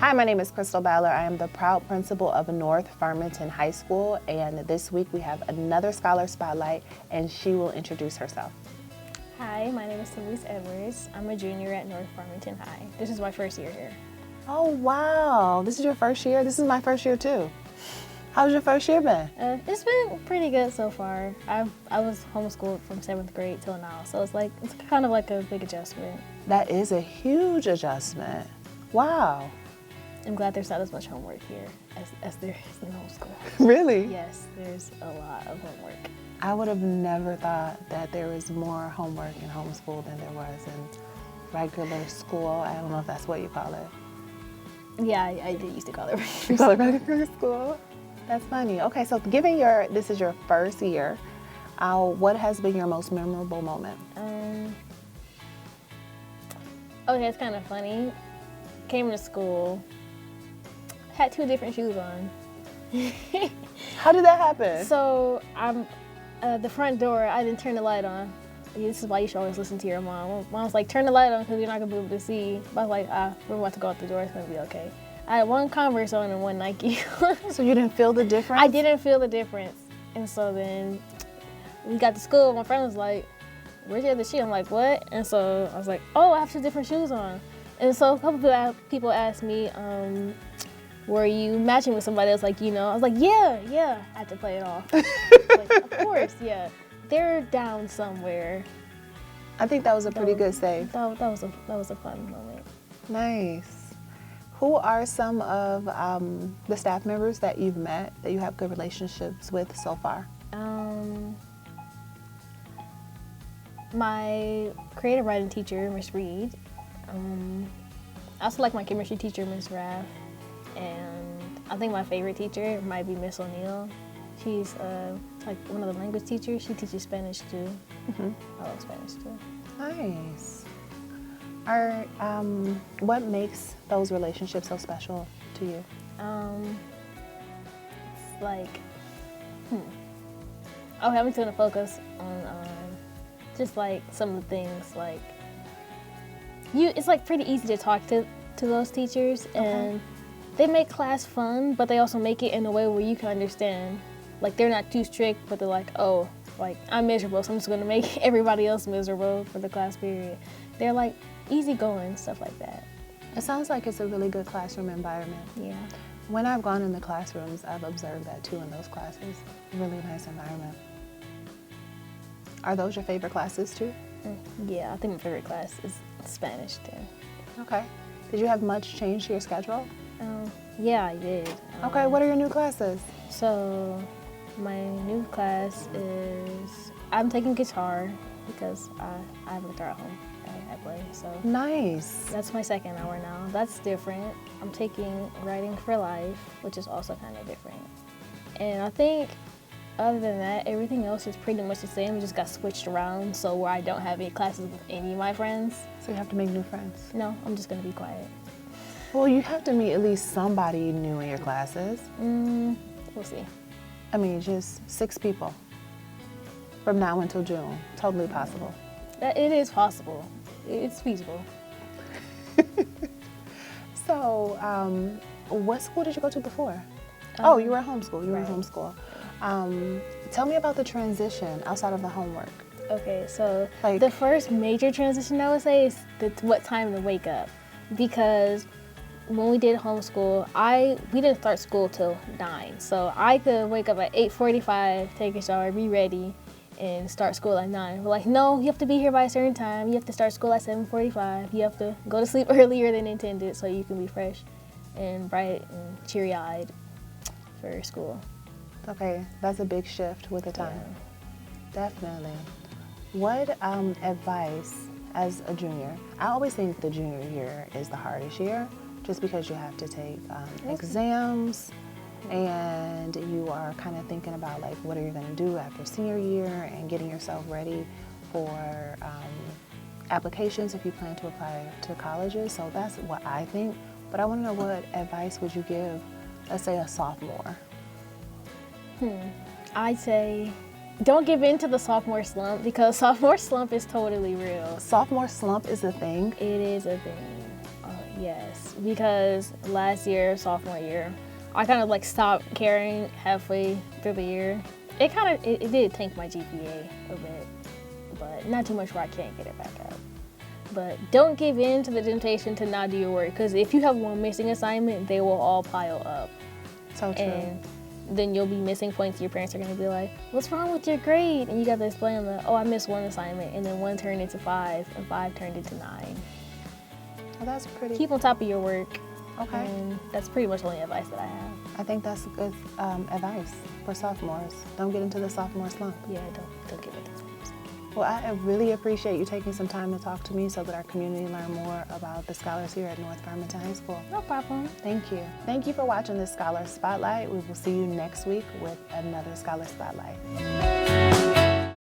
Hi, my name is Crystal Ballard. I am the proud principal of North Farmington High School, and this week we have another Scholar Spotlight, and she will introduce herself. Hi, my name is Telese Edwards. I'm a junior at North Farmington High. This is my first year here. Oh, wow. This is your first year? This is my first year, too. How's your first year been? It's been pretty good so far. I was homeschooled from 7th grade till now, so it's kind of like a big adjustment. That is a huge adjustment. Wow. I'm glad there's not as much homework here as there is in homeschool. Really? Yes, there's a lot of homework. I would have never thought that there was more homework in homeschool than there was in regular school. I don't know if that's what you call it. Yeah, I did used to call it You call it regular school? That's funny. Okay, so given this is your first year, what has been your most memorable moment? Okay, it's kind of funny. Came to school, had 2 different shoes on. How did that happen? So I'm the front door, I didn't turn the light on. This is why you should always listen to your mom. Mom's like, turn the light on because you're not gonna be able to see. But I was like, we're about to go out the door, it's gonna be okay. I had 1 Converse on and 1 Nike. So you didn't feel the difference? I didn't feel the difference. And so then we got to school, my friend was like, where's your other shoe? I'm like, what? And so I was like, oh, I have 2 different shoes on. And so a couple of people asked me, were you matching with somebody else? Like, I was like, yeah. I had to play it off. Like, of course, yeah. They're down somewhere. I think that was a pretty good save. That was a fun moment. Nice. Who are some of the staff members that you've met that you have good relationships with so far? My creative writing teacher, Miss Reed. I also like my chemistry teacher, Miss Raff. And I think my favorite teacher might be Miss O'Neill. She's like one of the language teachers. She teaches Spanish too. Mm-hmm. I love Spanish too. Nice. What makes those relationships so special to you? It's like, okay, I'm just gonna focus on just like some of the things like it's like pretty easy to talk to those teachers, and they make class fun, but they also make it in a way where you can understand. Like, they're not too strict, but they're like, oh, like, I'm miserable, so I'm just gonna make everybody else miserable for the class period. They're like easygoing, stuff like that. It sounds like it's a really good classroom environment. Yeah. When I've gone in the classrooms, I've observed that too in those classes. Really nice environment. Are those your favorite classes too? Yeah, I think my favorite class is Spanish too. Okay. Did you have much change to your schedule? Yeah, I did. Okay, what are your new classes? So my new class is, I'm taking guitar because I have a guitar at home I play. So Nice. that's my 2nd hour now. That's different. I'm taking writing for life, which is also kind of different. And I think other than that, everything else is pretty much the same. We just got switched around, so where I don't have any classes with any of my friends. So you have to make new friends. No, I'm just gonna be quiet. Well, you have to meet at least somebody new in your classes. We'll see. I mean, just 6 people from now until June. Totally possible. It is possible. It's feasible. So, what school did you go to before? You were at homeschool. You were in homeschool. Tell me about the transition outside of the homework. Okay, so Like- the first major transition I would say is what time to wake up, because when we did homeschool, we didn't start school till 9, so I could wake up at 8:45, take a shower, be ready, and start school at 9. We're like, no, you have to be here by a certain time. You have to start school at 7:45. You have to go to sleep earlier than intended so you can be fresh and bright and cheery-eyed for school. Okay, that's a big shift with the time. Yeah. Definitely. What advice as a junior? I always think the junior year is the hardest year, just because you have to take exams, and you are kind of thinking about like what are you going to do after senior year and getting yourself ready for applications if you plan to apply to colleges. So that's what I think. But I want to know, what advice would you give, let's say, a sophomore? I'd say don't give in to the sophomore slump, because sophomore slump is totally real. Sophomore slump is a thing. It is a thing. Yes, because last year, sophomore year, I kind of like stopped caring halfway through the year. It did tank my GPA a bit, but not too much where I can't get it back up. But don't give in to the temptation to not do your work, because if you have one missing assignment, they will all pile up. So true. And then you'll be missing points. Your parents are going to be like, what's wrong with your grade? And you got to explain that, oh, I missed one assignment, and then 1 turned into 5, and 5 turned into 9. Well, that's pretty. Keep on top of your work. Okay. And that's pretty much the only advice that I have. I think that's good advice for sophomores. Don't get into the sophomore slump. Yeah, don't give it to them. Well, I really appreciate you taking some time to talk to me so that our community learn more about the scholars here at North Farmington High School. No problem. Thank you. Thank you for watching this Scholar Spotlight. We will see you next week with another Scholar Spotlight.